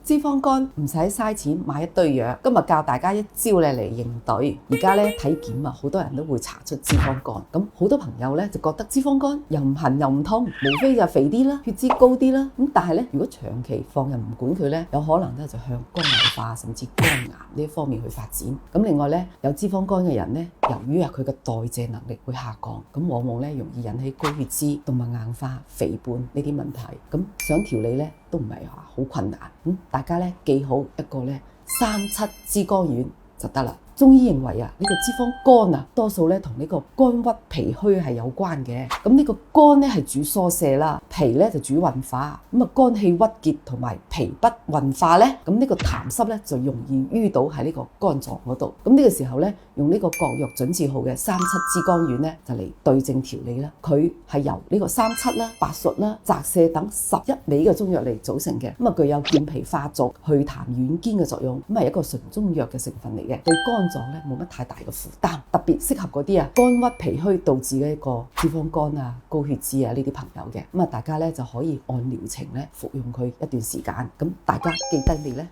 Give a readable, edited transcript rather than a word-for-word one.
脂肪肝唔使嘥錢買一堆藥，今日教大家一招咧嚟應對。而家咧體檢啊，好多人都會查出脂肪肝。咁好多朋友咧就覺得脂肪肝又唔痕又唔痛，無非就肥啲啦，血脂高啲啦。咁但係咧，如果長期放任唔管佢咧，有可能咧就向肝硬化甚至肝癌呢一方面去發展。咁另外咧，有脂肪肝嘅人咧，由於佢嘅代謝能力會下降，咁往往咧容易引起高血脂、動脈硬化、肥胖呢啲問題。咁想調理咧都唔係話好困難。大家咧記好一個咧3-7支肝丸就得啦。中醫認為啊，呢個脂肪肝啊，多數咧同呢個肝鬱脾虛係有關嘅。咁呢個肝咧係主疏泄啦，脾咧就主運化。咁啊，肝氣鬱結同埋脾不運化咧，咁呢個痰濕咧就容易淤到喺呢個肝臟嗰度。咁呢個時候咧，用呢個國藥準字號嘅3-7支肝丸咧，就嚟對症調理啦。佢係由呢個3-7啦、白術啦、澤瀉等11味嘅中藥嚟組成嘅。咁啊，具有健脾化濁、去痰軟堅嘅作用。咁係一個純中藥嘅成分嚟嘅，對肝臟咧冇乜太大嘅負擔，特別適合嗰啲啊肝鬱脾虛導致嘅一個脂肪肝啊、高血脂啊呢啲朋友嘅。咁啊，大家咧就可以按療程咧服用佢一段時間。咁大家記得未咧？